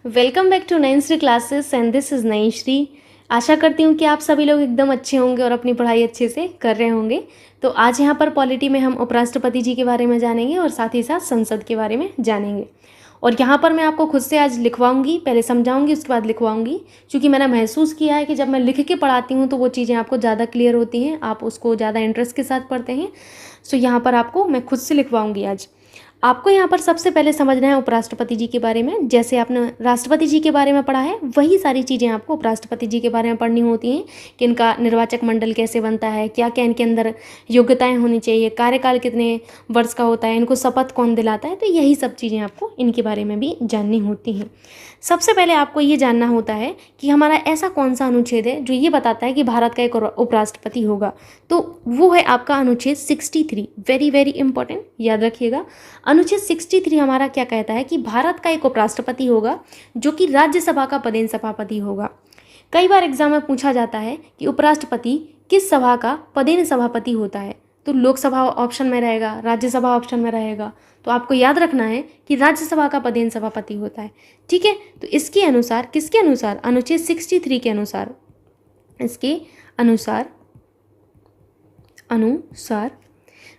Welcome back to Nayanshree classes and this is Nayanshree. आशा करती हूँ कि आप सभी लोग एकदम अच्छे होंगे और अपनी पढ़ाई अच्छे से कर रहे होंगे। तो आज यहाँ पर पॉलिटी में हम उपराष्ट्रपति जी के बारे में जानेंगे और साथ ही साथ संसद के बारे में जानेंगे। और यहाँ पर मैं आपको खुद से आज लिखवाऊंगी, पहले समझाऊंगी उसके बाद लिखवाऊंगी, क्योंकि मैंने महसूस किया है कि जब मैं लिख के पढ़ाती हूँ तो वो चीज़ें आपको ज़्यादा क्लियर होती हैं, आप उसको ज़्यादा इंटरेस्ट के साथ पढ़ते हैं। सो यहाँ पर आपको मैं खुद से लिखवाऊंगी आज। आपको यहाँ पर सबसे पहले समझना है उपराष्ट्रपति जी के बारे में। जैसे आपने राष्ट्रपति जी के बारे में पढ़ा है वही सारी चीज़ें आपको उपराष्ट्रपति जी के बारे में पढ़नी होती हैं कि इनका निर्वाचक मंडल कैसे बनता है, क्या क्या इनके अंदर योग्यताएं होनी चाहिए, कार्यकाल कितने वर्ष का होता है, इनको शपथ कौन दिलाता है। तो यही सब चीज़ें आपको इनके बारे में भी जाननी होती हैं। सबसे पहले आपको ये जानना होता है कि हमारा ऐसा कौन सा अनुच्छेद है जो ये बताता है कि भारत का एक उपराष्ट्रपति होगा। तो वो है आपका अनुच्छेद 63। वेरी वेरी इंपॉर्टेंट, याद रखिएगा। अनुच्छेद 63 हमारा क्या कहता है कि भारत का एक उपराष्ट्रपति होगा जो कि राज्यसभा का पदेन सभापति होगा। कई बार एग्जाम में पूछा जाता है कि उपराष्ट्रपति किस सभा का पदेन सभापति होता है। तो लोकसभा ऑप्शन में रहेगा, राज्यसभा ऑप्शन में रहेगा। तो आपको याद रखना है कि राज्यसभा का पदेन सभापति होता है। ठीक है, तो इसके अनुसार, किसके अनुसार, अनुच्छेद 63 के अनुसार, इसके अनुसार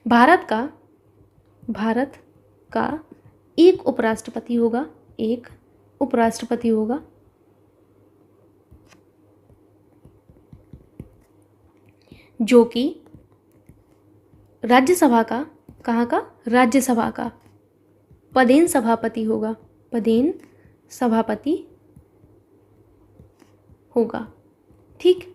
भारत का एक उपराष्ट्रपति होगा, एक उपराष्ट्रपति होगा जो कि राज्यसभा का, कहाँ का, राज्यसभा का पदेन सभापति होगा, पदेन सभापति होगा। ठीक,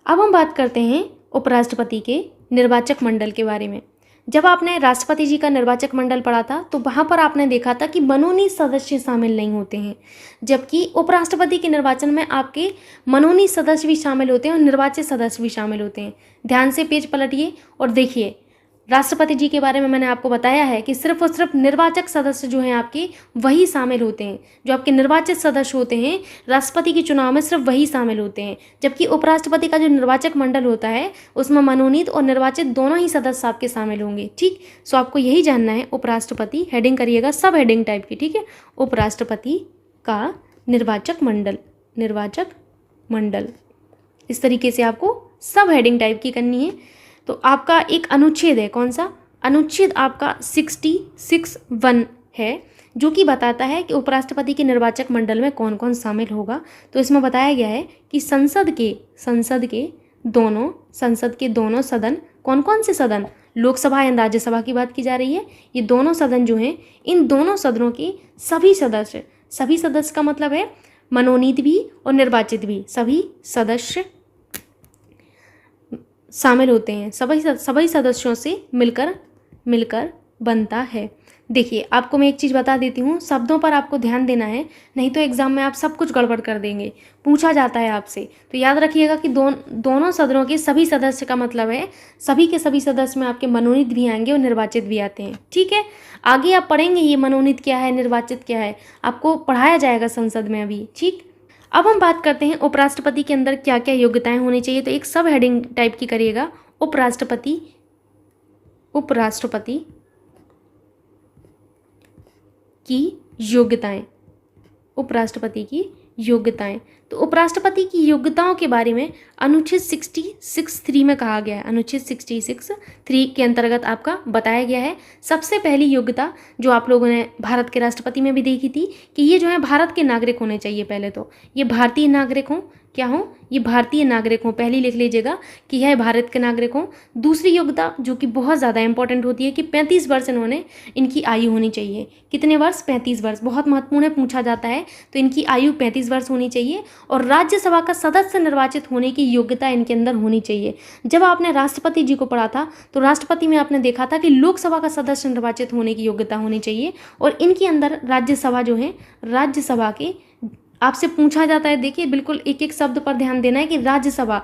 अब हम बात करते हैं उपराष्ट्रपति के निर्वाचक मंडल के बारे में। जब आपने राष्ट्रपति जी का निर्वाचक मंडल पढ़ा था तो वहाँ पर आपने देखा था कि मनोनीत सदस्य शामिल नहीं होते हैं, जबकि उपराष्ट्रपति के निर्वाचन में आपके मनोनीत सदस्य भी शामिल होते हैं और निर्वाचित सदस्य भी शामिल होते हैं। ध्यान से पेज पलटिए और देखिए, राष्ट्रपति जी के बारे में मैंने आपको बताया है कि सिर्फ और सिर्फ निर्वाचक सदस्य जो हैं आपके वही शामिल होते हैं। जो आपके निर्वाचित सदस्य होते हैं राष्ट्रपति के चुनाव में सिर्फ वही शामिल होते हैं, जबकि उपराष्ट्रपति का जो निर्वाचक मंडल होता है उसमें मनोनीत और निर्वाचित दोनों ही सदस्य आपके शामिल होंगे। ठीक, सो आपको यही जानना है। उपराष्ट्रपति हेडिंग करिएगा, सब हेडिंग टाइप की। ठीक है, उपराष्ट्रपति का निर्वाचक मंडल, निर्वाचक मंडल, इस तरीके से आपको सब हेडिंग टाइप की करनी है। तो आपका एक अनुच्छेद है, कौन सा अनुच्छेद, आपका 66(1) है, जो कि बताता है कि उपराष्ट्रपति के निर्वाचक मंडल में कौन कौन शामिल होगा। तो इसमें बताया गया है कि संसद के दोनों सदन, कौन कौन से सदन, लोकसभा एवं राज्यसभा की बात की जा रही है। ये दोनों सदन जो हैं, इन दोनों सदनों के सभी सदस्य का मतलब है मनोनीत भी और निर्वाचित भी, सभी सदस्य शामिल होते हैं। सभी सदस्यों से मिलकर बनता है। देखिए, आपको मैं एक चीज़ बता देती हूँ, शब्दों पर आपको ध्यान देना है, नहीं तो एग्जाम में आप सब कुछ गड़बड़ कर देंगे। पूछा जाता है आपसे, तो याद रखिएगा कि दोनों सदनों के सभी सदस्य का मतलब है सभी के सभी सदस्य में आपके मनोनीत भी आएंगे और निर्वाचित भी आते हैं। ठीक है, आगे आप पढ़ेंगे ये मनोनीत क्या है, निर्वाचित क्या है, आपको पढ़ाया जाएगा संसद में अभी। ठीक, अब हम बात करते हैं उपराष्ट्रपति के अंदर क्या क्या योग्यताएं होनी चाहिए। तो एक सब हेडिंग टाइप की करिएगा, उपराष्ट्रपति की योग्यताएं, उपराष्ट्रपति की योग्यताएं। तो उपराष्ट्रपति की योग्यताओं के बारे में अनुच्छेद 66(3) में कहा गया है। अनुच्छेद 66(3) के अंतर्गत आपका बताया गया है। सबसे पहली योग्यता जो आप लोगों ने भारत के राष्ट्रपति में भी देखी थी कि ये जो है भारत के नागरिक होने चाहिए। पहले तो ये भारतीय नागरिक हों, क्या हों, ये भारतीय नागरिक हों, पहली लिख लीजिएगा कि यह भारत के नागरिक हों। दूसरी योग्यता जो कि बहुत ज़्यादा इंपॉर्टेंट होती है कि 35 वर्ष इनकी आयु होनी चाहिए। कितने वर्ष, 35 वर्ष, बहुत महत्वपूर्ण है, पूछा जाता है। तो इनकी आयु 35 वर्ष होनी चाहिए और राज्यसभा का सदस्य निर्वाचित होने की योग्यता इनके अंदर होनी चाहिए। जब आपने राष्ट्रपति जी को पढ़ा था तो राष्ट्रपति में आपने देखा था कि लोकसभा का सदस्य निर्वाचित होने की योग्यता होनी चाहिए और इनके अंदर राज्यसभा जो है, राज्यसभा के आपसे पूछा जाता है। देखिए, बिल्कुल एक एक शब्द पर ध्यान देना है कि राज्यसभा,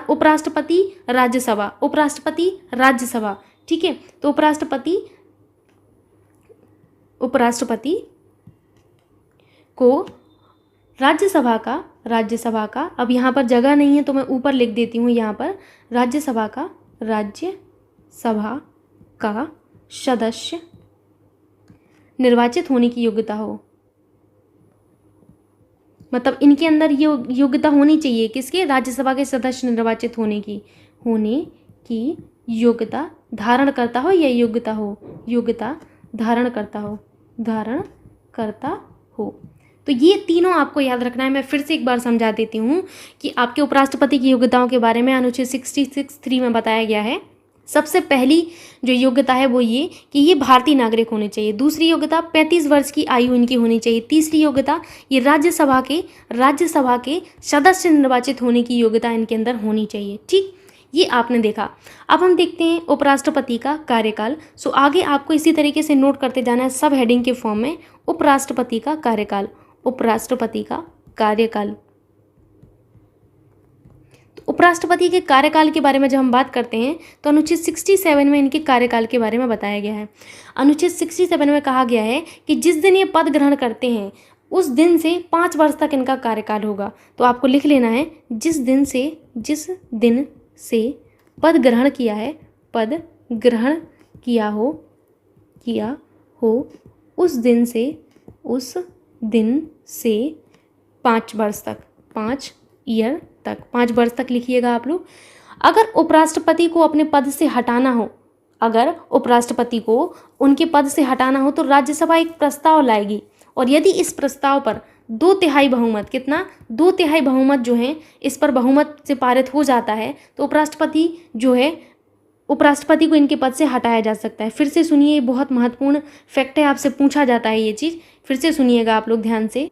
उपराष्ट्रपति, राज्यसभा, उपराष्ट्रपति, राज्यसभा। ठीक है, तो उपराष्ट्रपति को राज्यसभा का, अब यहाँ पर जगह नहीं है तो मैं ऊपर लिख देती हूँ, यहाँ पर राज्यसभा का सदस्य निर्वाचित होने की योग्यता हो, मतलब इनके अंदर ये योग्यता होनी चाहिए, किसके? राज्यसभा के सदस्य निर्वाचित होने की योग्यता धारण करता हो या योग्यता धारण करता हो। तो ये तीनों आपको याद रखना है। मैं फिर से एक बार समझा देती हूँ कि आपके उपराष्ट्रपति की योग्यताओं के बारे में अनुच्छेद 66(3) में बताया गया है। सबसे पहली जो योग्यता है वो ये कि ये भारतीय नागरिक होने चाहिए। दूसरी योग्यता 35 वर्ष की आयु इनकी होनी चाहिए। तीसरी योग्यता ये राज्यसभा के सदस्य निर्वाचित होने की योग्यता इनके अंदर होनी चाहिए। ठीक, ये आपने देखा। अब हम देखते हैं उपराष्ट्रपति का कार्यकाल। सो आगे आपको इसी तरीके से नोट करते जाना है सब हेडिंग के फॉर्म में। उपराष्ट्रपति का कार्यकाल, उपराष्ट्रपति का कार्यकाल। उपराष्ट्रपति के कार्यकाल के बारे में जब हम बात करते हैं तो अनुच्छेद 67 में इनके कार्यकाल के बारे में बताया गया है। अनुच्छेद 67 में कहा गया है कि जिस दिन ये पद ग्रहण करते हैं उस दिन से 5 वर्ष तक इनका कार्यकाल होगा। तो आपको लिख लेना है जिस दिन से पद ग्रहण किया हो उस दिन से 5 वर्ष तक, 5 ईयर तक, 5 वर्ष तक लिखिएगा आप लोग। अगर उपराष्ट्रपति को अपने पद से हटाना हो, अगर उपराष्ट्रपति को उनके पद से हटाना हो तो राज्यसभा एक प्रस्ताव लाएगी और यदि इस प्रस्ताव पर 2/3 बहुमत, कितना? 2/3 बहुमत जो है इस पर बहुमत से पारित हो जाता है तो उपराष्ट्रपति को इनके पद से हटाया जा सकता है। फिर से सुनिए, बहुत महत्वपूर्ण फैक्ट है, आपसे पूछा जाता है ये चीज़। फिर से सुनिएगा आप लोग ध्यान से।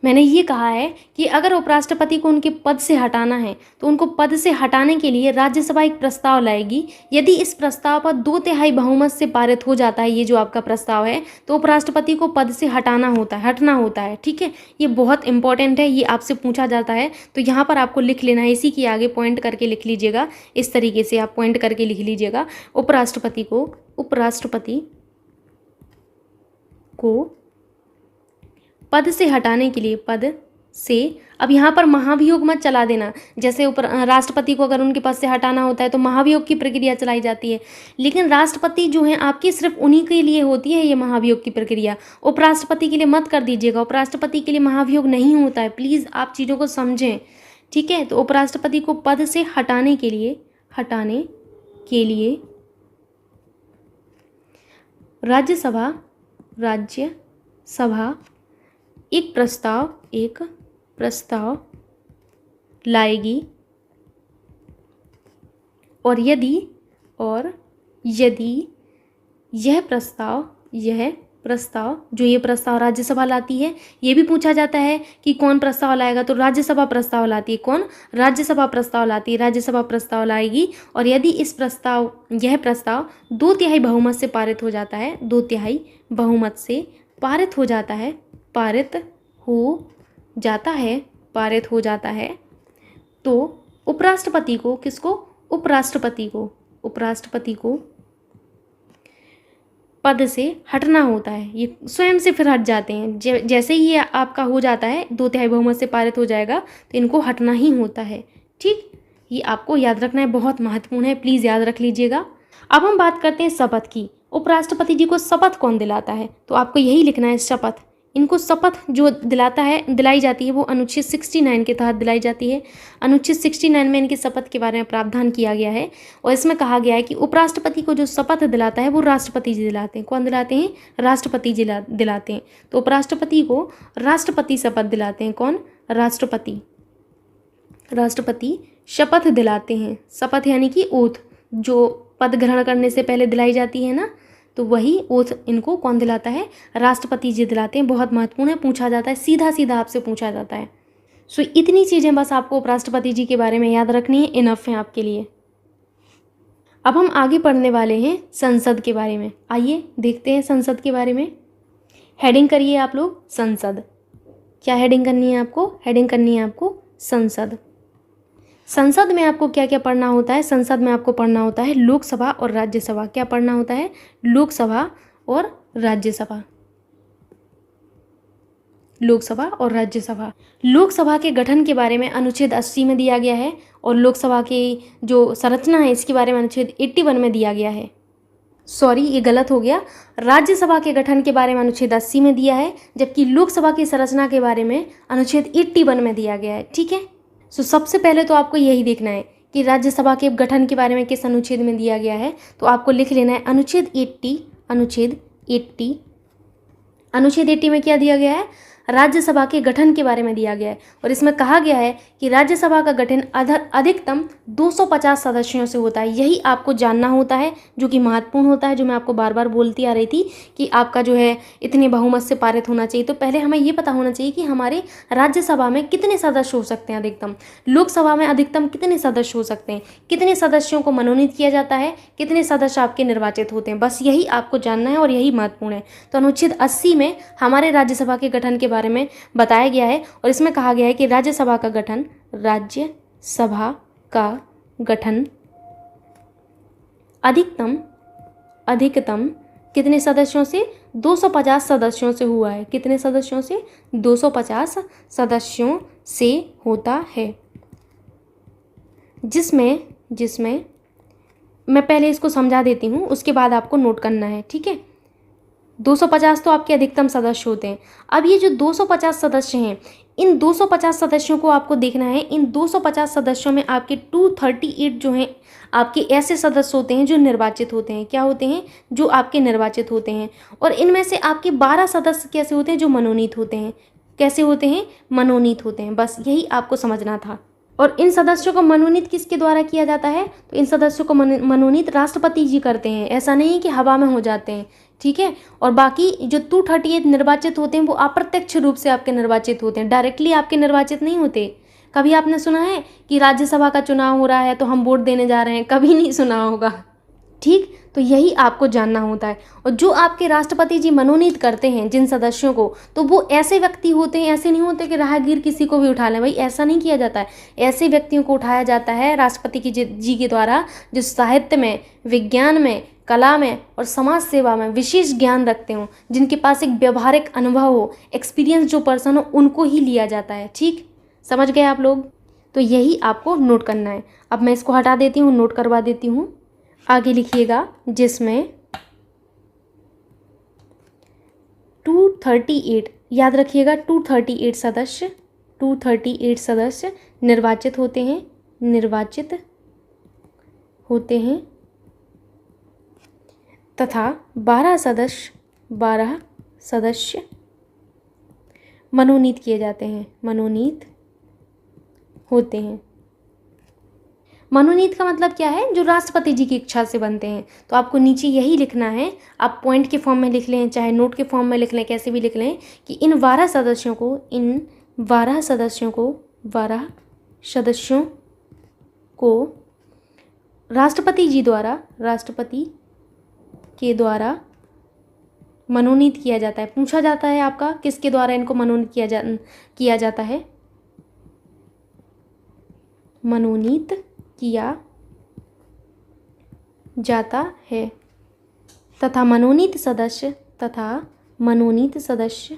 मैंने ये कहा है कि अगर उपराष्ट्रपति को उनके पद से हटाना है तो उनको पद से हटाने के लिए राज्यसभा एक प्रस्ताव लाएगी। यदि इस प्रस्ताव पर 2/3 बहुमत से पारित हो जाता है, ये जो आपका प्रस्ताव है, तो उपराष्ट्रपति को पद से हटना होता है। ठीक है, ये बहुत इंपॉर्टेंट है, ये आपसे पूछा जाता है। तो यहाँ पर आपको लिख लेना है, इसी के आगे पॉइंट करके लिख लीजिएगा। इस तरीके से आप पॉइंट करके लिख लीजिएगा। उपराष्ट्रपति को पद से हटाने के लिए, पद से, अब यहाँ पर महाभियोग मत चला देना। जैसे राष्ट्रपति को अगर उनके पद से हटाना होता है तो महाभियोग की प्रक्रिया चलाई जाती है, लेकिन राष्ट्रपति जो हैं आपकी सिर्फ उन्हीं के लिए होती है ये महाभियोग की प्रक्रिया। उपराष्ट्रपति के लिए मत कर दीजिएगा, उपराष्ट्रपति के लिए महाभियोग नहीं होता है। प्लीज़ आप चीज़ों को समझें, ठीक है। तो उपराष्ट्रपति को पद से हटाने के लिए राज्यसभा एक प्रस्ताव लाएगी और यदि यह प्रस्ताव जो ये प्रस्ताव राज्यसभा लाती है, ये भी पूछा जाता है कि कौन प्रस्ताव लाएगा, तो राज्यसभा प्रस्ताव लाती है। कौन? राज्यसभा प्रस्ताव लाती है। राज्यसभा प्रस्ताव लाएगी और यदि यह प्रस्ताव 2/3 बहुमत से पारित हो जाता है, 2/3 बहुमत से पारित हो जाता है, तो उपराष्ट्रपति को, किसको? उपराष्ट्रपति को पद से हटना होता है। ये स्वयं से फिर हट जाते हैं। जैसे ही ये आपका हो जाता है, 2/3 बहुमत से पारित हो जाएगा, तो इनको हटना ही होता है। ठीक, ये आपको याद रखना है, बहुत महत्वपूर्ण है, प्लीज़ याद रख लीजिएगा। अब हम बात करते हैं शपथ की। उपराष्ट्रपति जी को शपथ कौन दिलाता है? तो आपको यही लिखना है, शपथ। इनको शपथ जो दिलाई जाती है वो अनुच्छेद 69 के तहत दिलाई जाती है। अनुच्छेद 69 में इनकी शपथ के बारे में प्रावधान किया गया है और इसमें कहा गया है कि उपराष्ट्रपति को जो शपथ दिलाता है वो राष्ट्रपति जी दिलाते हैं। कौन दिलाते हैं? राष्ट्रपति जी दिलाते हैं। तो उपराष्ट्रपति को राष्ट्रपति शपथ दिलाते हैं। कौन? राष्ट्रपति शपथ दिलाते हैं। शपथ यानी कि ओथ, जो पद ग्रहण करने से पहले दिलाई जाती है ना, तो वही ओथ इनको कौन दिलाता है? राष्ट्रपति जी दिलाते हैं। बहुत महत्वपूर्ण है, पूछा जाता है, सीधा सीधा आपसे पूछा जाता है। सो इतनी चीज़ें बस आपको उपराष्ट्रपति जी के बारे में याद रखनी है, इनफ है आपके लिए। अब हम आगे पढ़ने वाले हैं संसद के बारे में। आइए देखते हैं संसद के बारे में। हेडिंग करिए आप लोग, संसद। क्या हेडिंग करनी है आपको? हेडिंग करनी है आपको संसद। संसद में आपको क्या क्या पढ़ना होता है? संसद में आपको पढ़ना होता है लोकसभा और राज्यसभा। क्या पढ़ना होता है? लोकसभा और राज्यसभा। लोकसभा और राज्यसभा। लोकसभा के गठन के बारे में अनुच्छेद 80 में दिया गया है और लोकसभा की जो संरचना है इसके बारे में अनुच्छेद 81 में दिया गया है। सॉरी, ये गलत हो गया। राज्यसभा के गठन के बारे में अनुच्छेद 80 में दिया है, जबकि लोकसभा की संरचना के बारे में अनुच्छेद 81 में दिया गया है। ठीक है, सो सबसे पहले तो आपको यही देखना है कि राज्यसभा के गठन के बारे में किस अनुच्छेद में दिया गया है। तो आपको लिख लेना है अनुच्छेद 80। अनुच्छेद 80 में क्या दिया गया है? राज्यसभा के गठन के बारे में दिया गया है, और इसमें कहा गया है कि राज्यसभा का गठन अधिकतम 250 सदस्यों से होता है। यही आपको जानना होता है, जो कि महत्वपूर्ण होता है, जो मैं आपको बार बार बोलती आ रही थी कि आपका जो है इतने बहुमत से पारित होना चाहिए। तो पहले हमें ये पता होना चाहिए कि हमारे राज्यसभा में कितने सदस्य हो सकते हैं अधिकतम, लोकसभा में अधिकतम कितने सदस्य हो सकते हैं, कितने सदस्यों को मनोनीत किया जाता है, कितने सदस्य आपके निर्वाचित होते हैं। बस यही आपको जानना है और यही महत्वपूर्ण है। तो अनुच्छेद 80 में हमारे राज्यसभा के गठन के बारे में बताया गया है, और इसमें कहा गया है कि राज्यसभा का गठन अधिकतम कितने सदस्यों से? 250 सदस्यों से हुआ है। कितने सदस्यों से? 250 सदस्यों से होता है। जिसमें मैं पहले इसको समझा देती हूँ, उसके बाद आपको नोट करना है। ठीक है, 250 तो आपके अधिकतम सदस्य होते हैं। अब ये जो 250 सदस्य हैं, इन 250 सदस्यों को आपको देखना है। इन 250 सदस्यों में आपके 238 जो हैं आपके ऐसे सदस्य होते हैं जो निर्वाचित होते हैं। क्या होते हैं? जो आपके निर्वाचित होते हैं। और इनमें से आपके 12 सदस्य कैसे होते हैं? जो मनोनीत होते हैं। कैसे होते हैं? मनोनीत होते हैं। बस यही आपको समझना था। और इन सदस्यों को मनोनीत किसके द्वारा किया जाता है? तो इन सदस्यों को मनोनीत राष्ट्रपति जी करते हैं। ऐसा नहीं कि हवा में हो जाते हैं। ठीक है, और बाकी जो 238 निर्वाचित होते हैं वो अप्रत्यक्ष रूप से आपके निर्वाचित होते हैं, डायरेक्टली आपके निर्वाचित नहीं होते। कभी आपने सुना है कि राज्यसभा का चुनाव हो रहा है तो हम वोट देने जा रहे हैं? कभी नहीं सुना होगा। ठीक, तो यही आपको जानना होता है। और जो आपके राष्ट्रपति जी मनोनीत करते हैं जिन सदस्यों को, तो वो ऐसे व्यक्ति होते हैं, ऐसे नहीं होते कि राहगीर किसी को भी उठा लें। भाई ऐसा नहीं किया जाता है। ऐसे व्यक्तियों को उठाया जाता है राष्ट्रपति जी के द्वारा जो साहित्य में, विज्ञान में, कला में और समाज सेवा में विशेष ज्ञान रखते हो, जिनके पास एक व्यवहारिक अनुभव हो, एक्सपीरियंस जो पर्सन हो, उनको ही लिया जाता है। ठीक, समझ गए आप लोग? तो यही आपको नोट करना है। अब मैं इसको हटा देती हूँ, नोट करवा देती हूँ। आगे लिखिएगा, जिसमें 238, याद रखिएगा 238 सदस्य निर्वाचित होते हैं तथा 12 सदस्य मनोनीत किए जाते हैं, मनोनीत होते हैं। मनोनीत का मतलब क्या है? जो राष्ट्रपति जी की इच्छा से बनते हैं। तो आपको नीचे यही लिखना है, आप पॉइंट के फॉर्म में लिख लें, चाहे नोट के फॉर्म में लिख लें, कैसे भी लिख लें, कि इन 12 सदस्यों को राष्ट्रपति के द्वारा मनोनीत किया जाता है। पूछा जाता है आपका, किसके द्वारा इनको मनोनीत किया जाता है? मनोनीत किया जाता है तथा मनोनीत सदस्य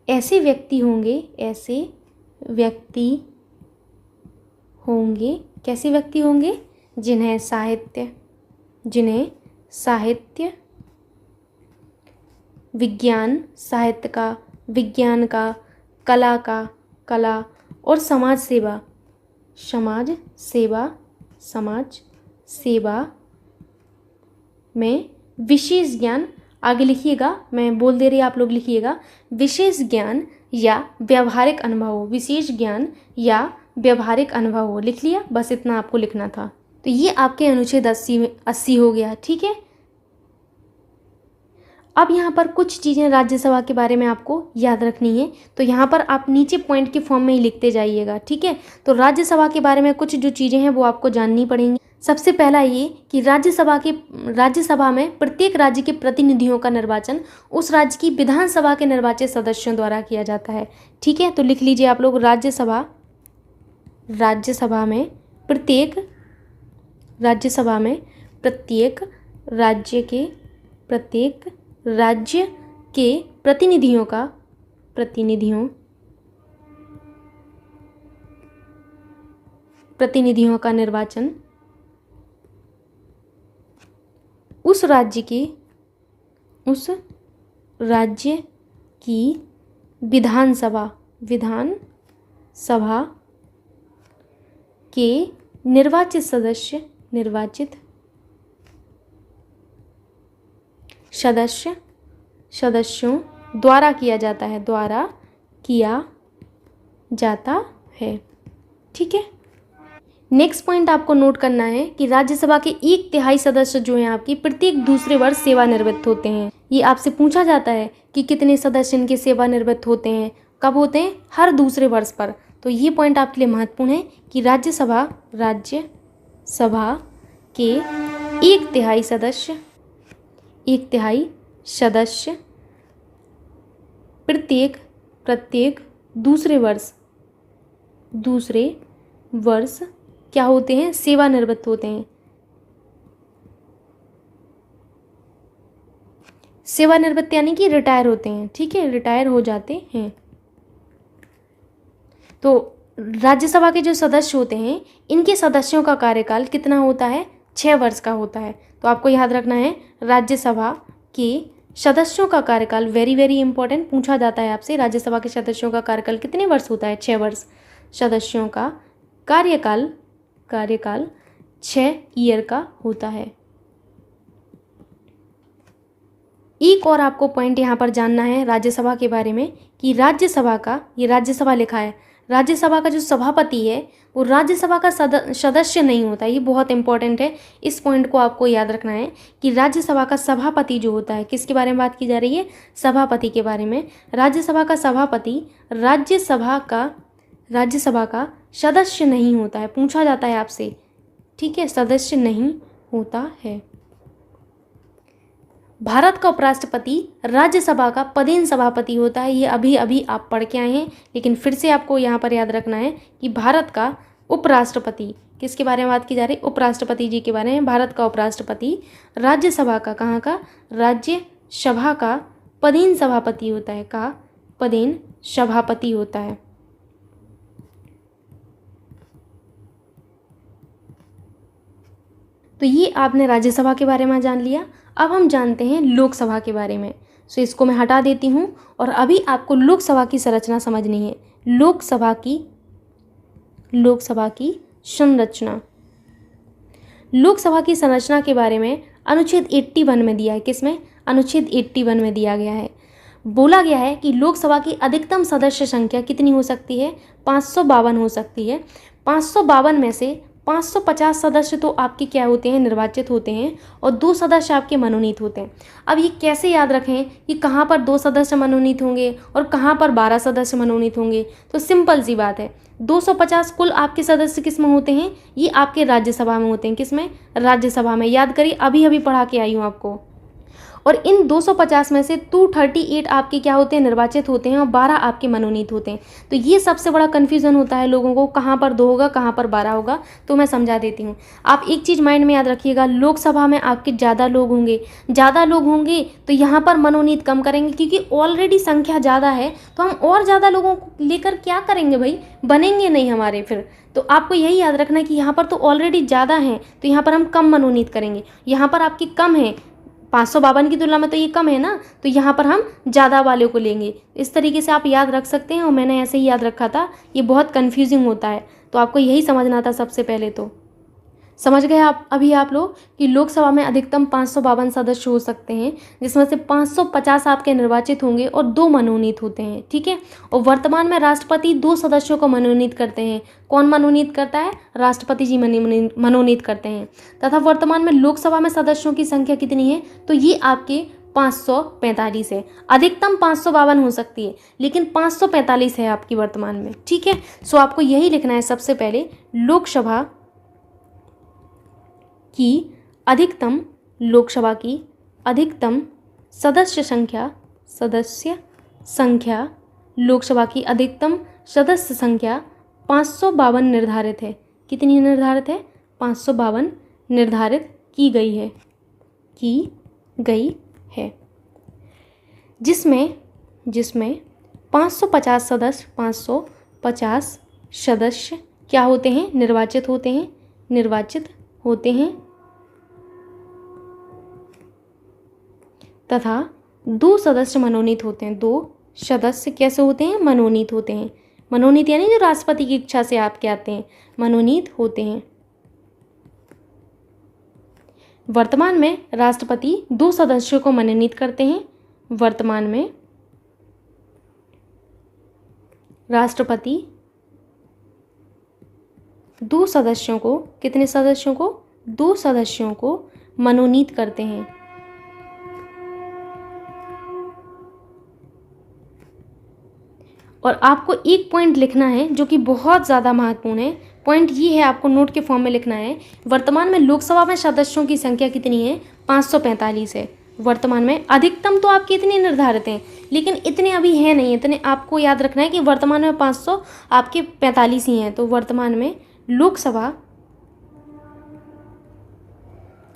ऐसे व्यक्ति होंगे, कैसे व्यक्ति होंगे? जिन्हें साहित्य, विज्ञान, साहित्य का, विज्ञान का, कला और समाज सेवा में विशेष ज्ञान, आगे लिखिएगा, मैं बोल दे रही, आप लोग लिखिएगा, विशेष ज्ञान या व्यावहारिक अनुभव हो। लिख लिया? बस इतना आपको लिखना था। तो ये आपके अनुच्छेद 80 हो गया। ठीक है, अब यहाँ पर कुछ चीज़ें राज्यसभा के बारे में आपको याद रखनी है, तो यहाँ पर आप नीचे पॉइंट के फॉर्म में ही लिखते जाइएगा। ठीक है, तो राज्यसभा के बारे में कुछ जो चीज़ें हैं वो आपको जाननी पड़ेंगी। सबसे पहला ये कि राज्यसभा में प्रत्येक राज्य के प्रतिनिधियों का निर्वाचन उस राज्य की विधानसभा के निर्वाचित सदस्यों द्वारा किया जाता है। ठीक है, तो लिख लीजिए आप लोग, राज्यसभा में प्रत्येक राज्य के प्रतिनिधियों प्रतिनिधियों का निर्वाचन उस राज्य की विधानसभा के निर्वाचित सदस्यों द्वारा किया जाता है। ठीक है। नेक्स्ट पॉइंट आपको नोट करना है कि राज्यसभा के 1/3 सदस्य जो हैं आपकी प्रत्येक दूसरे वर्ष सेवानिवृत्त होते हैं। ये आपसे पूछा जाता है कि कितने सदस्य इनके सेवानिवृत्त होते हैं, कब होते हैं, हर दूसरे वर्ष पर। तो ये पॉइंट आपके लिए महत्वपूर्ण है कि राज्यसभा के 1/3 सदस्य प्रत्येक दूसरे वर्ष क्या होते हैं, सेवानिवृत्त होते हैं। सेवानिवृत्त यानी कि रिटायर होते हैं। ठीक है, रिटायर हो जाते हैं। तो राज्यसभा के जो सदस्य होते हैं इनके सदस्यों का कार्यकाल कितना होता है, 6 वर्ष का होता है। तो आपको याद रखना है राज्यसभा के सदस्यों का कार्यकाल, वेरी वेरी इंपॉर्टेंट, पूछा जाता है आपसे राज्यसभा के सदस्यों का कार्यकाल कितने वर्ष होता है, 6 वर्ष। सदस्यों का कार्यकाल 6 ईयर का होता है। एक और आपको पॉइंट यहाँ पर जानना है राज्यसभा के बारे में कि राज्यसभा लिखा है, राज्यसभा का जो सभापति है वो राज्यसभा का सदस्य नहीं होता। ये बहुत इंपॉर्टेंट है, इस पॉइंट को आपको याद रखना है कि राज्यसभा का सभापति जो होता है, किसके बारे में बात की जा रही है, सभापति के बारे में। राज्यसभा का सभापति राज्यसभा का सदस्य नहीं होता है, पूछा जाता है आपसे। ठीक है, सदस्य नहीं होता है। भारत का उपराष्ट्रपति राज्यसभा का पदेन सभापति होता है। ये अभी अभी आप पढ़ के आए हैं, लेकिन फिर से आपको यहाँ पर याद रखना है कि भारत का उपराष्ट्रपति, किसके बारे में बात की जा रही है, उपराष्ट्रपति जी के बारे में। भारत का उपराष्ट्रपति राज्यसभा का, कहाँ का, राज्यसभा का पदेन सभापति होता है, का पदेन सभापति होता है। तो ये आपने राज्यसभा के बारे में जान लिया। अब हम जानते हैं लोकसभा के बारे में। सो इसको मैं हटा देती हूँ और अभी आपको लोकसभा की संरचना समझनी है। लोकसभा की संरचना, लोकसभा की संरचना के बारे में अनुच्छेद 81 में दिया है। किसमें, अनुच्छेद 81 में दिया गया है। बोला गया है कि लोकसभा की अधिकतम सदस्य संख्या कितनी हो सकती है, 552 हो सकती है। 552 में से 550 सदस्य तो आपके क्या होते हैं, निर्वाचित होते हैं, और 2 सदस्य आपके मनोनीत होते हैं। अब ये कैसे याद रखें कि कहाँ पर 2 सदस्य मनोनीत होंगे और कहाँ पर 12 सदस्य मनोनीत होंगे। तो सिंपल सी बात है, 250 कुल आपके सदस्य किस में होते हैं, ये आपके राज्यसभा में होते हैं। किस में, राज्यसभा में। याद करिए, अभी अभी पढ़ा के आई हूँ आपको। और इन 250 में से 238 आपके क्या होते हैं, निर्वाचित होते हैं, और 12 आपके मनोनीत होते हैं। तो ये सबसे बड़ा कन्फ्यूज़न होता है लोगों को, कहाँ पर 2 होगा, कहाँ पर 12 होगा। तो मैं समझा देती हूँ। आप एक चीज़ माइंड में याद रखिएगा, लोकसभा में आपके ज़्यादा लोग होंगे तो यहाँ पर मनोनीत कम करेंगे, क्योंकि ऑलरेडी संख्या ज़्यादा है। तो हम और ज़्यादा लोगों को लेकर क्या करेंगे भाई, बनेंगे नहीं हमारे फिर। तो आपको यही याद रखना है कि यहाँ पर तो ऑलरेडी ज़्यादा हैं, तो यहाँ पर हम कम मनोनीत करेंगे। यहाँ पर आपकी कम है, 552 की तुलना में तो ये कम है ना, तो यहाँ पर हम ज़्यादा वाले को लेंगे। इस तरीके से आप याद रख सकते हैं, और मैंने ऐसे ही याद रखा था। ये बहुत कन्फ्यूजिंग होता है, तो आपको यही समझना था सबसे पहले। तो समझ गए आप लोग कि लोकसभा में अधिकतम 552 सदस्य हो सकते हैं, जिसमें से 550 आपके निर्वाचित होंगे और 2 मनोनीत होते हैं। ठीक है। और वर्तमान में राष्ट्रपति 2 सदस्यों को मनोनीत करते हैं। कौन मनोनीत करता है, राष्ट्रपति जी मनोनीत करते हैं। तथा वर्तमान में लोकसभा में सदस्यों की संख्या कितनी है, तो ये आपके 545 है। अधिकतम 552 हो सकती है, लेकिन 545 है आपकी वर्तमान में। ठीक है। सो आपको यही लिखना है सबसे पहले, लोकसभा की अधिकतम सदस्य संख्या लोकसभा की अधिकतम सदस्य संख्या 552 निर्धारित है। कितनी निर्धारित है, 552 निर्धारित की गई है, जिसमें 550 सदस्य क्या होते हैं? निर्वाचित होते हैं, निर्वाचित होते हैं तथा 2 सदस्य मनोनीत होते हैं। 2 सदस्य कैसे होते हैं? मनोनीत होते हैं। मनोनीत यानी जो राष्ट्रपति की इच्छा से आपके आते हैं, मनोनीत होते हैं। वर्तमान में राष्ट्रपति 2 सदस्यों को मनोनीत करते हैं। वर्तमान में राष्ट्रपति 2 सदस्यों को, कितने सदस्यों को? 2 सदस्यों को मनोनीत करते हैं। और आपको एक पॉइंट लिखना है जो कि बहुत ज़्यादा महत्वपूर्ण है। पॉइंट ये है, आपको नोट के फॉर्म में लिखना है। वर्तमान में लोकसभा में सदस्यों की संख्या कितनी है? 545 है। वर्तमान में अधिकतम तो आपके इतने निर्धारित हैं, लेकिन इतने अभी हैं नहीं। इतने आपको याद रखना है कि वर्तमान में 500 आपके 45 ही हैं। तो वर्तमान में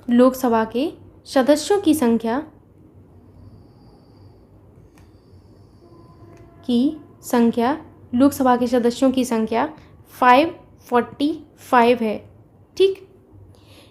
लोकसभा के सदस्यों की संख्या लोकसभा के सदस्यों की संख्या 545 है। ठीक,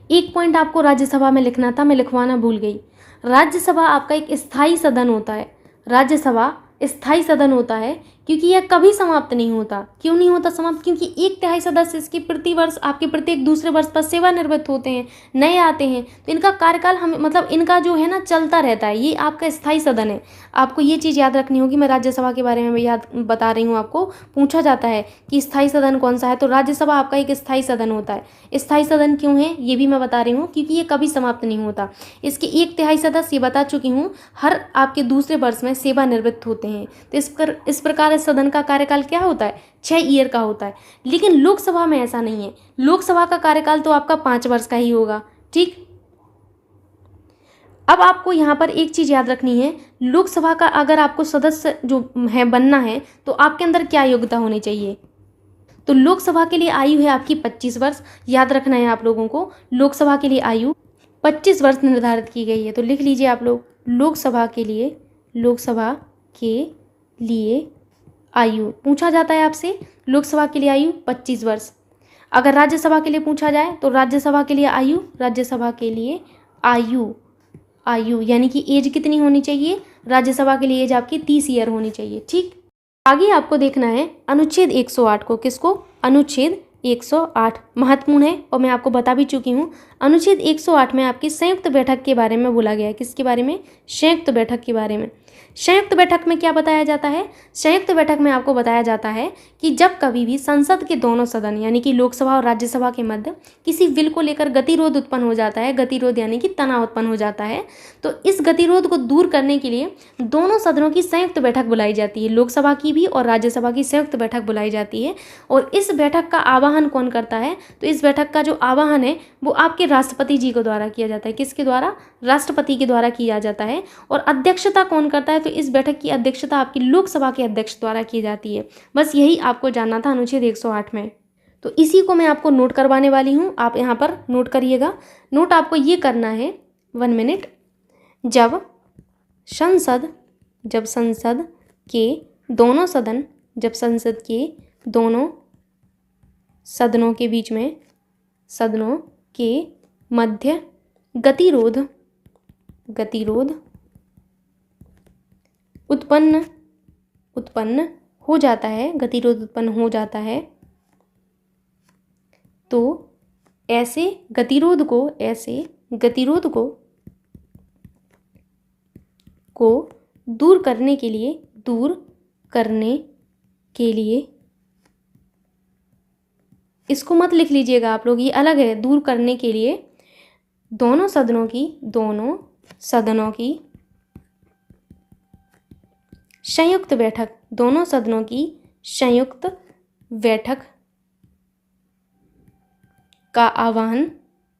एक पॉइंट आपको राज्यसभा में लिखना था, मैं लिखवाना भूल गई। राज्यसभा आपका एक स्थायी सदन होता है। राज्यसभा स्थायी सदन होता है क्योंकि यह कभी समाप्त नहीं होता। क्यों नहीं होता समाप्त? क्योंकि 1/3 सदस्य इसके प्रतिवर्ष आपके प्रत्येक दूसरे वर्ष पर सेवानिवृत्त होते हैं, नए आते हैं। तो इनका कार्यकाल हम मतलब इनका जो है ना चलता रहता है। ये आपका स्थायी सदन है। आपको ये चीज़ याद रखनी होगी। मैं राज्यसभा के बारे में याद बता रही हूँ आपको। पूछा जाता है कि स्थायी सदन कौन सा है, तो राज्यसभा आपका एक स्थायी सदन होता है। स्थायी सदन क्यों है ये भी मैं बता रही हूँ, क्योंकि ये कभी समाप्त नहीं होता। इसके 1/3 सदस्य, ये बता चुकी हूँ, हर आपके दूसरे वर्ष में सेवानिवृत्त होते हैं। तो इस प्रकार इस सदन का कार्यकाल क्या होता है? 6 ईयर का होता है। लेकिन लोकसभा में ऐसा नहीं है। लोकसभा का कार्यकाल तो आपका 5 वर्ष का ही होगा। ठीक, अब आपको यहाँ पर एक चीज़ याद रखनी है। लोकसभा का अगर आपको सदस्य जो है बनना है, तो आपके अंदर क्या योग्यता होनी चाहिए? तो लोकसभा के लिए आयु है आपकी 25 वर्ष। याद रखना है आप लोगों को, लोकसभा के लिए आयु 25 वर्ष निर्धारित की गई है। तो लिख लीजिए आप लोग, लोकसभा के लिए आयु पूछा जाता है आपसे। लोकसभा के लिए आयु 25 वर्ष। अगर राज्यसभा के लिए पूछा जाए तो राज्यसभा के लिए आयु यानी कि एज कितनी होनी चाहिए? राज्यसभा के लिए एज आपकी 30 ईयर होनी चाहिए। ठीक, आगे आपको देखना है अनुच्छेद 108 को। किसको? अनुच्छेद 108 महत्वपूर्ण है और मैं आपको बता भी चुकी हूँ। अनुच्छेद 108 में आपकी संयुक्त बैठक के बारे में बोला गया है। किसके बारे में? संयुक्त बैठक के बारे में। संयुक्त बैठक में क्या बताया जाता है? संयुक्त बैठक में आपको बताया जाता है कि जब कभी भी संसद के दोनों सदन यानी कि लोकसभा और राज्यसभा के मध्य किसी बिल को लेकर गतिरोध उत्पन्न हो जाता है, गतिरोध यानी कि तनाव उत्पन्न हो जाता है, तो इस गतिरोध को दूर करने के लिए दोनों सदनों की संयुक्त बैठक बुलाई जाती है। लोकसभा की भी और राज्यसभा की संयुक्त बैठक बुलाई जाती है। और इस बैठक का आह्वान कौन करता है? तो इस बैठक का जो आह्वान है वो आपके राष्ट्रपति जी के द्वारा किया जाता है। किसके द्वारा? राष्ट्रपति के द्वारा किया जाता है। और अध्यक्षता कौन करता है? तो इस बैठक की अध्यक्षता आपकी लोकसभा के अध्यक्ष द्वारा की जाती है। बस यही आपको जानना था अनुच्छेद 108 में। तो इसी को मैं आपको नोट करवाने वाली हूँ। आप यहाँ पर नोट करिएगा। नोट आपको ये करना है, 1 मिनट। जब संसद के दोनों सदनों के बीच में, सदनों के मध्य गतिरोध उत्पन्न हो जाता है, गतिरोध उत्पन्न हो जाता है, तो ऐसे गतिरोध को दूर करने के लिए इसको मत लिख लीजिएगा आप लोग, ये अलग है। दूर करने के लिए दोनों सदनों की संयुक्त बैठक, दोनों सदनों की संयुक्त बैठक का आह्वान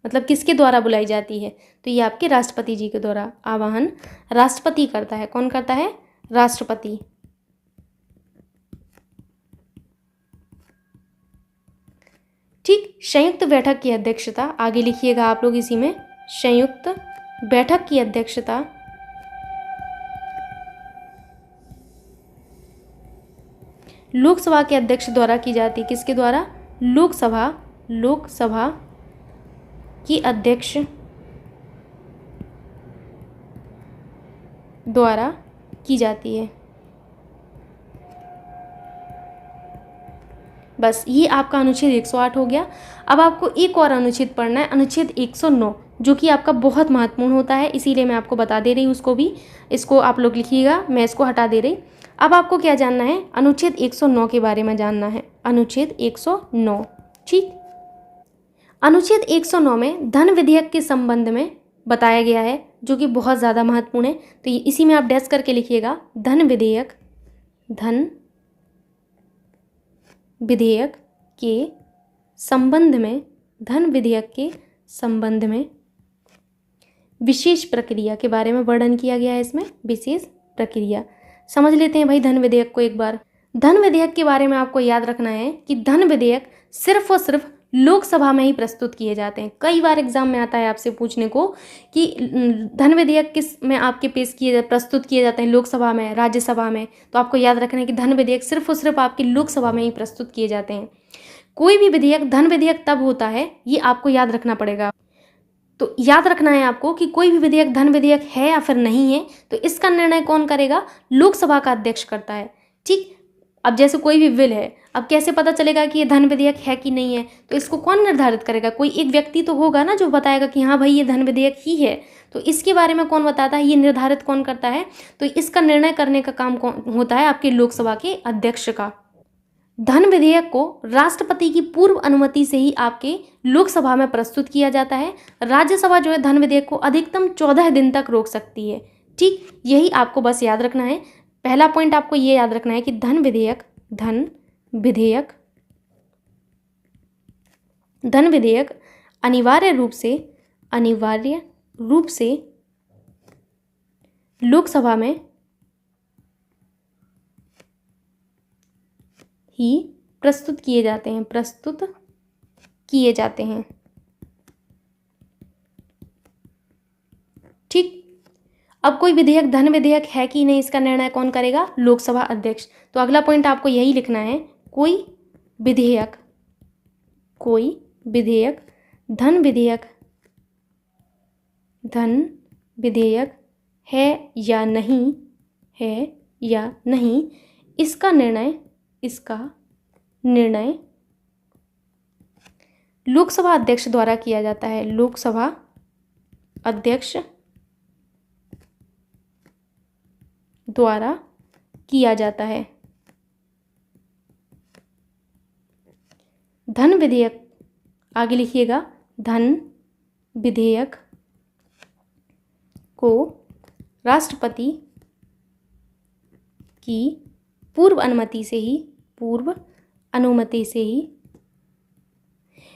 मतलब किसके द्वारा बुलाई जाती है? तो ये आपके राष्ट्रपति जी के द्वारा आह्वान राष्ट्रपति करता है। कौन करता है? राष्ट्रपति। ठीक, संयुक्त बैठक की अध्यक्षता आगे लिखिएगा आप लोग इसी में। संयुक्त बैठक की अध्यक्षता लोकसभा के अध्यक्ष द्वारा की जाती है। किसके द्वारा? लोकसभा की अध्यक्ष द्वारा की जाती है। बस ये आपका अनुच्छेद 108 हो गया। अब आपको एक और अनुच्छेद पढ़ना है, अनुच्छेद 109, जो कि आपका बहुत महत्वपूर्ण होता है, इसीलिए मैं आपको बता दे रही हूँ उसको भी। इसको आप लोग लिखिएगा, मैं इसको हटा दे रही। अब आपको क्या जानना है, अनुच्छेद 109 के बारे में जानना है। अनुच्छेद 109, ठीक। अनुच्छेद 109 में धन विधेयक के संबंध में बताया गया है, जो कि बहुत ज़्यादा महत्वपूर्ण है। तो इसी में आप डैश करके लिखिएगा, धन विधेयक के संबंध में, धन विधेयक के संबंध में विशेष प्रक्रिया के बारे में वर्णन किया गया है। इसमें विशेष प्रक्रिया समझ लेते हैं भाई धन विधेयक को एक बार। धन विधेयक के बारे में आपको याद रखना है कि धन विधेयक सिर्फ और सिर्फ लोकसभा में ही प्रस्तुत किए जाते हैं। कई बार एग्जाम में आता है आपसे पूछने को कि धन विधेयक किस में आपके प्रस्तुत किए जाते हैं, लोकसभा में, राज्यसभा में। तो आपको याद रखना है कि धन विधेयक सिर्फ और सिर्फ आपकी लोकसभा में ही प्रस्तुत किए जाते हैं। कोई भी विधेयक धन विधेयक तब होता है, ये आपको याद रखना पड़ेगा। तो याद रखना है आपको कि कोई भी विधेयक धन विधेयक है या फिर नहीं है, तो इसका निर्णय कौन करेगा, लोकसभा का अध्यक्ष करता है, ठीक। अब जैसे कोई भी बिल है, अब कैसे पता चलेगा कि ये धन विधेयक है कि नहीं है, तो इसको कौन निर्धारित करेगा, कोई एक व्यक्ति तो होगा ना जो बताएगा कि हाँ भाई ये धन विधेयक ही है। तो इसके बारे में कौन बताता है, ये निर्धारित कौन करता है, तो इसका निर्णय करने का काम कौन होता है, आपके लोकसभा के अध्यक्ष का। धन विधेयक को राष्ट्रपति की पूर्व अनुमति से ही आपके लोकसभा में प्रस्तुत किया जाता है। राज्यसभा जो है धन विधेयक को अधिकतम 14 दिन तक रोक सकती है, ठीक। यही आपको बस याद रखना है। पहला पॉइंट आपको ये याद रखना है कि धन विधेयक अनिवार्य रूप से लोकसभा में ही प्रस्तुत किए जाते हैं, ठीक। अब कोई विधेयक धन विधेयक है कि नहीं, इसका निर्णय कौन करेगा, लोकसभा अध्यक्ष। तो अगला पॉइंट आपको यही लिखना है, कोई विधेयक धन विधेयक है या नहीं, इसका निर्णय लोकसभा अध्यक्ष द्वारा किया जाता है। लोकसभा अध्यक्ष द्वारा किया जाता है। धन विधेयक, आगे लिखिएगा, धन विधेयक को राष्ट्रपति की पूर्व अनुमति से ही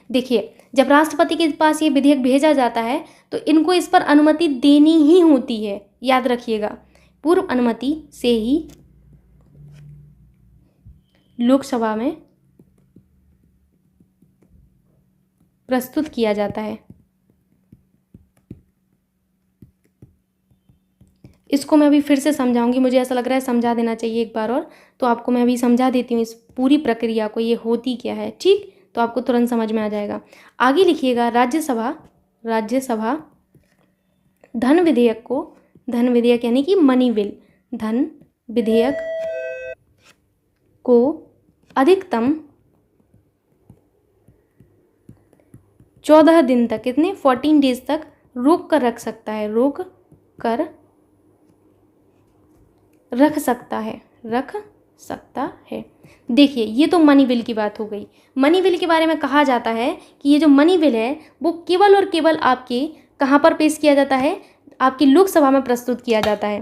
देखिए, जब राष्ट्रपति के पास ये विधेयक भेजा जाता है तो इनको इस पर अनुमति देनी ही होती है, याद रखिएगा। पूर्व अनुमति से ही लोकसभा में प्रस्तुत किया जाता है। इसको मैं अभी फिर से समझाऊंगी, मुझे ऐसा लग रहा है समझा देना चाहिए एक बार और, तो आपको मैं अभी समझा देती हूँ इस पूरी प्रक्रिया को, ये होती क्या है, ठीक। तो आपको तुरंत समझ में आ जाएगा। आगे लिखिएगा, राज्यसभा धन विधेयक यानी कि मनी बिल, धन विधेयक को अधिकतम 14 दिन तक, कितने, 14 डेज तक रोक कर रख सकता है। देखिए, ये तो मनी बिल की बात हो गई। मनी बिल के बारे में कहा जाता है कि ये जो मनी बिल है वो केवल और केवल आपके कहाँ पर पेश किया जाता है, आपकी लोकसभा में प्रस्तुत किया जाता है।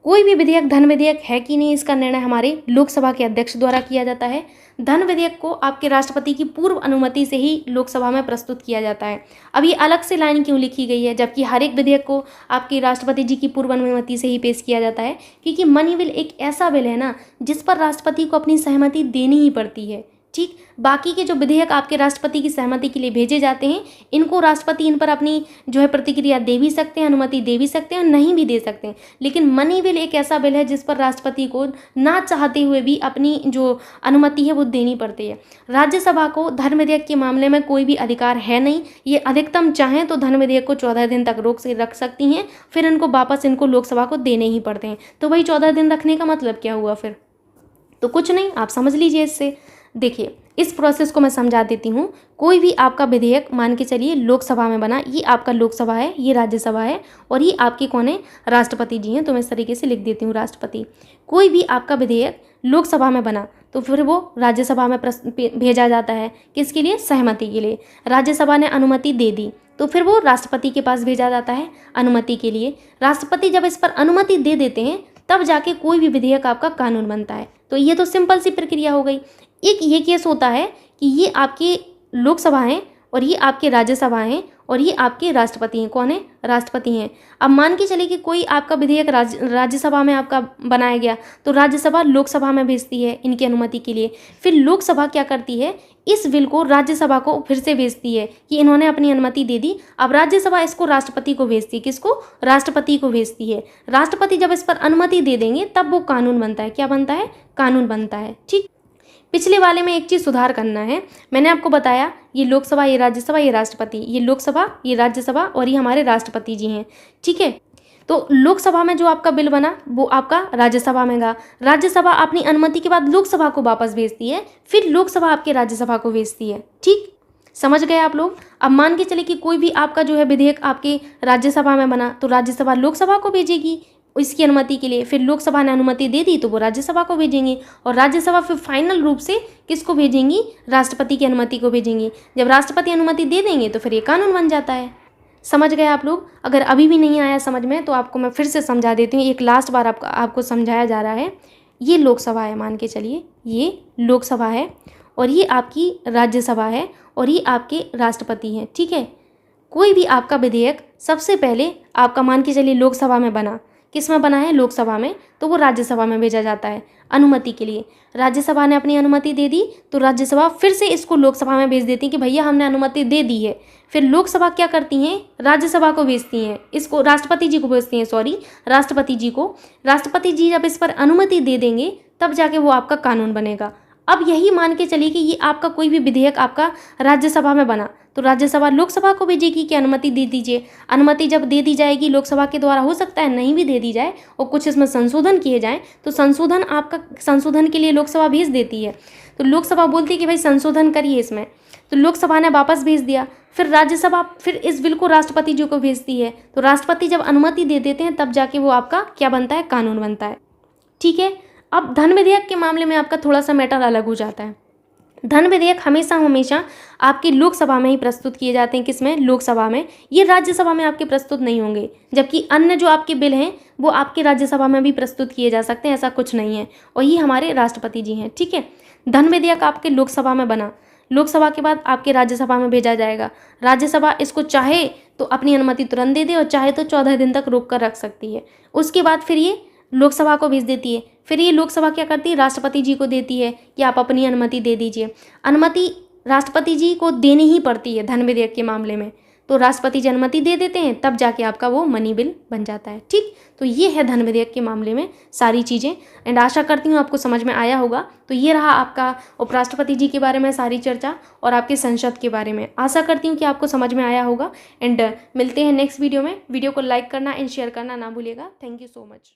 कोई भी विधेयक धन विधेयक है कि नहीं, इसका निर्णय हमारे लोकसभा के अध्यक्ष द्वारा किया जाता है। धन विधेयक को आपके राष्ट्रपति की पूर्व अनुमति से ही लोकसभा में प्रस्तुत किया जाता है। अब ये अलग से लाइन क्यों लिखी गई है, जबकि हर एक विधेयक को आपके राष्ट्रपति जी की पूर्व अनुमति से ही पेश किया जाता है? क्योंकि मनी बिल एक ऐसा बिल है ना जिस पर राष्ट्रपति को अपनी सहमति देनी ही पड़ती है, ठीक। बाकी के जो विधेयक आपके राष्ट्रपति की सहमति के लिए भेजे जाते हैं, इनको राष्ट्रपति इन पर अपनी जो है प्रतिक्रिया दे भी सकते हैं, अनुमति दे भी सकते हैं और नहीं भी दे सकते हैं। लेकिन मनी बिल एक ऐसा बिल है जिस पर राष्ट्रपति को ना चाहते हुए भी अपनी जो अनुमति है वो देनी पड़ती है। राज्यसभा को धन विधेयक के मामले में कोई भी अधिकार है नहीं। ये अधिकतम चाहें तो धन विधेयक को 14 दिन तक रोक से रख सकती हैं, फिर इनको वापस इनको लोकसभा को देने ही पड़ते हैं। तो वही 14 दिन रखने का मतलब क्या हुआ फिर? तो कुछ नहीं, आप समझ लीजिए इससे। देखिए, इस प्रोसेस को मैं समझा देती हूँ। कोई भी आपका विधेयक मान के चलिए लोकसभा में बना, ये आपका लोकसभा है, ये राज्यसभा है और ये आपके कौन है? राष्ट्रपति जी हैं। तो मैं इस तरीके से लिख देती हूँ राष्ट्रपति। कोई भी आपका विधेयक लोकसभा में बना तो फिर वो राज्यसभा में भेजा जाता है। किसके लिए? सहमति के लिए। राज्यसभा ने अनुमति दे दी तो फिर वो राष्ट्रपति के पास भेजा जाता है अनुमति के लिए। राष्ट्रपति जब इस पर अनुमति दे देते हैं तब जाके कोई भी विधेयक आपका कानून बनता है। तो ये तो सिंपल सी प्रक्रिया हो गई। एक ये केस होता है कि ये आपकी लोकसभा हैं और ये आपके राज्यसभा हैं और ये आपके राष्ट्रपति हैं। कौन है? राष्ट्रपति हैं। अब मान के चले कि कोई आपका विधेयक राज्यसभा में आपका बनाया गया तो राज्यसभा लोकसभा में भेजती है इनकी अनुमति के लिए। फिर लोकसभा क्या करती है? इस बिल को राज्यसभा को फिर से भेजती है कि इन्होंने अपनी अनुमति दे दी। अब राज्यसभा इसको राष्ट्रपति को भेजती है। किसको? राष्ट्रपति को भेजती है। राष्ट्रपति जब इस पर अनुमति दे देंगे तब वो कानून बनता है। क्या बनता है? कानून बनता है। ठीक। पिछले वाले में एक चीज़ सुधार करना है। मैंने आपको बताया ये लोकसभा, ये राज्यसभा, ये राष्ट्रपति, ये लोकसभा, ये राज्यसभा और ये हमारे राष्ट्रपति जी हैं। ठीक है। तो लोकसभा में जो आपका बिल बना वो आपका राज्यसभा में गया। राज्यसभा अपनी अनुमति के बाद लोकसभा को वापस भेजती है, फिर लोकसभा आपके राज्यसभा को भेजती है। ठीक, समझ गए आप लोग? अब मान के चले कि कोई भी आपका जो है विधेयक आपके राज्यसभा में बना तो राज्यसभा लोकसभा को भेजेगी इसकी अनुमति के लिए। फिर लोकसभा ने अनुमति दे दी तो वो राज्यसभा को भेजेंगे और राज्यसभा फिर फाइनल रूप से किसको भेजेंगी? राष्ट्रपति की अनुमति को भेजेंगी। जब राष्ट्रपति अनुमति दे देंगे तो फिर ये कानून बन जाता है। समझ गए आप लोग? अगर अभी भी नहीं आया समझ में तो आपको मैं फिर से समझा देती हूँ। एक लास्ट बार आपको समझाया जा रहा है। ये लोकसभा है, मान के चलिए ये लोकसभा है और ये आपकी राज्यसभा है और ये आपके राष्ट्रपति हैं। ठीक है। कोई भी आपका विधेयक सबसे पहले आपका मान के चलिए लोकसभा में बना। किस में बना है? लोकसभा में। तो वो राज्यसभा में भेजा जाता है अनुमति के लिए। राज्यसभा ने अपनी अनुमति दे दी तो राज्यसभा फिर से इसको लोकसभा में भेज देती है कि भैया हमने अनुमति दे दी है। फिर लोकसभा क्या करती हैं? राज्यसभा को भेजती हैं, इसको राष्ट्रपति जी को भेजती हैं, राष्ट्रपति जी को। राष्ट्रपति जी जब इस पर अनुमति दे देंगे तब जाके वो आपका कानून बनेगा। अब यही मान के चलिए कि ये आपका कोई भी विधेयक आपका राज्यसभा में बना तो राज्यसभा लोकसभा को भेजेगी कि अनुमति दे दीजिए। अनुमति जब दे दी जाएगी लोकसभा के द्वारा, हो सकता है नहीं भी दे दी जाए और कुछ इसमें संशोधन किए जाएं तो संशोधन के लिए लोकसभा भेज देती है। तो लोकसभा बोलती है कि भाई संशोधन करिए इसमें, तो लोकसभा ने वापस भेज दिया। फिर राज्यसभा फिर इस बिल को राष्ट्रपति जी को भेजती है तो राष्ट्रपति जब अनुमति दे देते हैं तब जाके वो आपका क्या बनता है? कानून बनता है। ठीक है। अब धन विधेयक के मामले में आपका थोड़ा सा मैटर अलग हो जाता है। धन विधेयक हमेशा आपकी लोकसभा में ही प्रस्तुत किए जाते हैं। किसमें? लोकसभा में। ये राज्यसभा में आपके प्रस्तुत नहीं होंगे, जबकि अन्य जो आपके बिल हैं वो आपके राज्यसभा में भी प्रस्तुत किए जा सकते हैं, ऐसा कुछ नहीं है। और ये हमारे राष्ट्रपति जी हैं। ठीक है। धन विधेयक आपके लोकसभा में बना, लोकसभा के बाद आपके राज्यसभा में भेजा जाएगा। राज्यसभा इसको चाहे तो अपनी अनुमति तुरंत दे दे और चाहे तो 14 दिन तक रोक कर रख सकती है। उसके बाद फिर ये लोकसभा को भेज देती है। फिर ये लोकसभा क्या करती है? राष्ट्रपति जी को देती है कि आप अपनी अनुमति दे दीजिए। अनुमति राष्ट्रपति जी को देनी ही पड़ती है धन विधेयक के मामले में। तो राष्ट्रपति जी अनुमति दे देते हैं तब जाके आपका वो मनी बिल बन जाता है। ठीक। तो ये है धन विधेयक के मामले में सारी चीज़ें। एंड आशा करती हूँ आपको समझ में आया होगा। तो ये रहा आपका उपराष्ट्रपति जी के बारे में सारी चर्चा और आपके संसद के बारे में। आशा करती हूँ कि आपको समझ में आया होगा। एंड मिलते हैं नेक्स्ट वीडियो में। वीडियो को लाइक करना एंड शेयर करना ना भूलिएगा। Thank you so much.